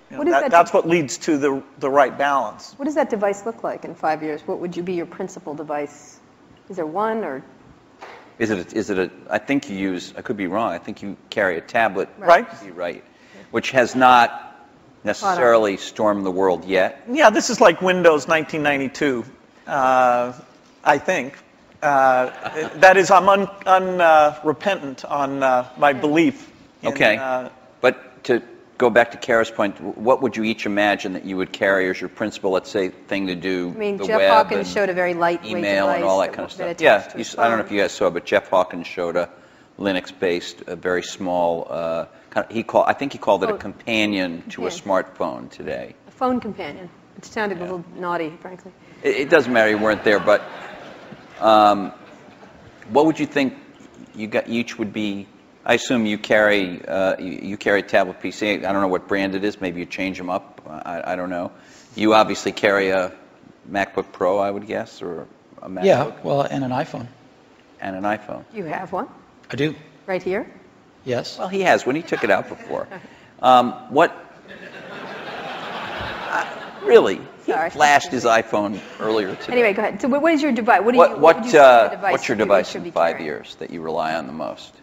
You know, that's what leads to the right balance. What does that device look like in 5 years? What would be your principal device? Is there one, or? Is it a, I think you use, I could be wrong, I think you carry a tablet. Right. Right. Which has not necessarily stormed the world yet. Yeah, this is like Windows 1992, I think. That is, I'm unrepentant on my belief. Okay. But to go back to Kara's point, what would you each imagine that you would carry as your principal, let's say, thing to do? I mean, the Jeff web Hawkins showed a very lightweight email device and all that kind of stuff. Yeah, I don't know if you guys saw, but Jeff Hawkins showed a Linux-based, a very small, I think he called it a companion to a smartphone today. A phone companion. It sounded a little naughty, frankly. It doesn't matter, you weren't there, but what would you think each would be? I assume you carry a tablet PC. I don't know what brand it is. Maybe you change them up. I don't know. You obviously carry a MacBook Pro, I would guess, or a MacBook. Yeah, well, and an iPhone. And an iPhone. You have one? I do. Right here? Yes. Well, he has when he took it out before. Really? Sorry. He flashed his iPhone earlier today. Anyway, go ahead. So what is your device? What's your device in 5 years that you rely on the most?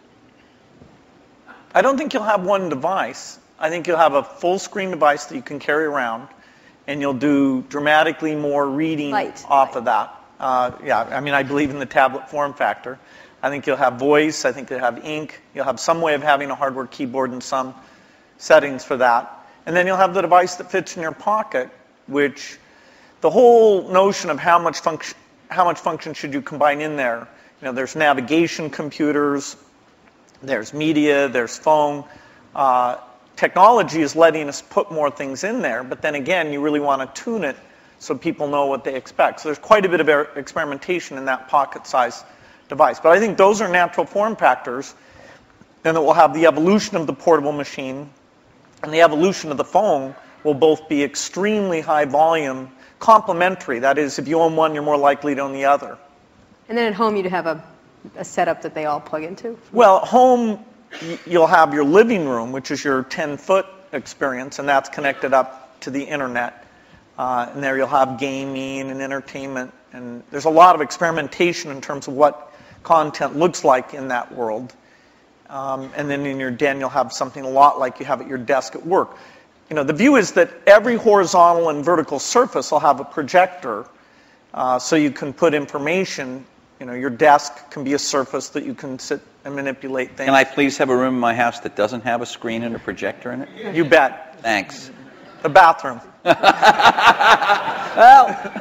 I don't think you'll have one device. I think you'll have a full screen device that you can carry around, and you'll do dramatically more reading off of that. Yeah, I mean, I believe in the tablet form factor. I think you'll have voice. I think you'll have ink. You'll have some way of having a hardware keyboard and some settings for that. And then you'll have the device that fits in your pocket, which the whole notion of how much function should you combine in there. You know, there's navigation computers, there's media, there's phone. Technology is letting us put more things in there, but then again, you really want to tune it so people know what they expect. So there's quite a bit of experimentation in that pocket-sized device. But I think those are natural form factors, and that we'll have the evolution of the portable machine and the evolution of the phone will both be extremely high volume, complementary. That is, if you own one, you're more likely to own the other. And then at home, you'd have a setup that they all plug into? Well, at home, you'll have your living room, which is your 10-foot experience, and that's connected up to the internet. And there you'll have gaming and entertainment. And there's a lot of experimentation in terms of what content looks like in that world. And then in your den, you'll have something a lot like you have at your desk at work. You know, the view is that every horizontal and vertical surface will have a projector, so you can put information. You know, your desk can be a surface that you can sit and manipulate things. Can I please have a room in my house that doesn't have a screen and a projector in it? You bet. Thanks. The bathroom. Well,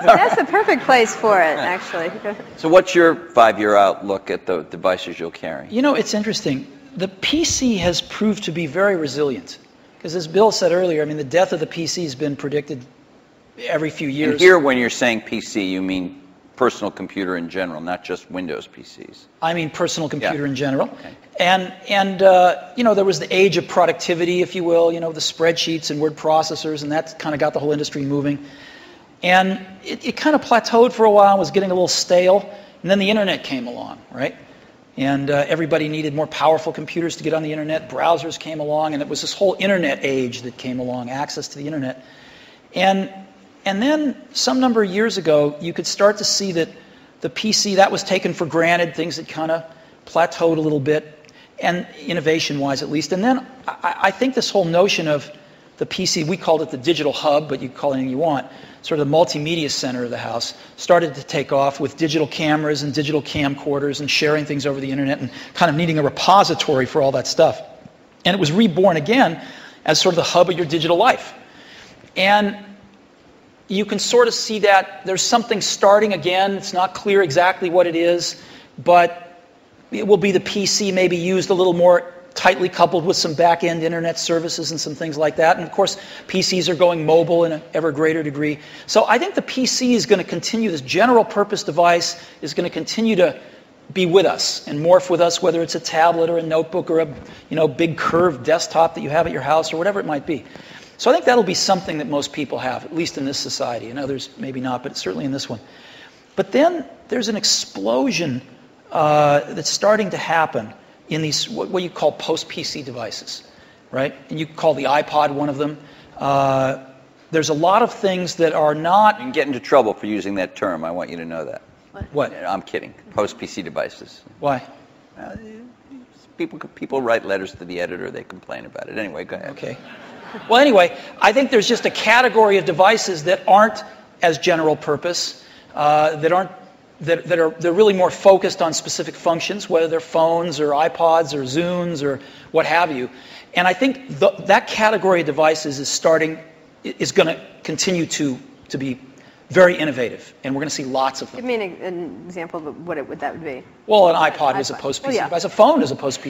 that's the perfect place for it, actually. So what's your 5-year outlook at the devices you'll carry? You know, it's interesting. The PC has proved to be very resilient. Because as Bill said earlier, I mean, the death of the PC has been predicted every few years. And here, when you're saying PC, you mean personal computer in general, not just Windows PCs. I mean personal computer in general. Okay. And you know, there was the age of productivity, if you will, you know, the spreadsheets and word processors, and that kind of got the whole industry moving. And it kind of plateaued for a while, was getting a little stale, and then the internet came along, right? And everybody needed more powerful computers to get on the internet. Browsers came along, and it was this whole internet age that came along, access to the internet. And then some number of years ago, you could start to see that the PC, that was taken for granted, things that kind of plateaued a little bit, and innovation-wise at least. And then I think this whole notion of the PC, we called it the digital hub, but you can call it anything you want, sort of the multimedia center of the house, started to take off with digital cameras and digital camcorders and sharing things over the internet and kind of needing a repository for all that stuff. And it was reborn again as sort of the hub of your digital life. And you can sort of see that there's something starting again. It's not clear exactly what it is, but it will be the PC maybe used a little more tightly coupled with some back-end internet services and some things like that. And of course, PCs are going mobile in an ever greater degree. So I think the PC is going to continue, this general purpose device is going to continue to be with us and morph with us, whether it's a tablet or a notebook or a big curved desktop that you have at your house or whatever it might be. So I think that'll be something that most people have, at least in this society. In others, maybe not, but certainly in this one. But then there's an explosion that's starting to happen in these, what you call post-PC devices, right? And you call the iPod one of them. There's a lot of things that are not... You can get into trouble for using that term. I want you to know that. What? I'm kidding. Post-PC devices. Why? People write letters to the editor. They complain about it. Anyway, go ahead. Okay. Well, anyway, I think there's just a category of devices that aren't as general purpose, they're really more focused on specific functions, whether they're phones or iPods or Zunes or what have you. And I think that category of devices is going to continue to be very innovative, and we're going to see lots of them. Give me an example of what that would be. Well, an iPod is a post-PC device. A phone is a post-PC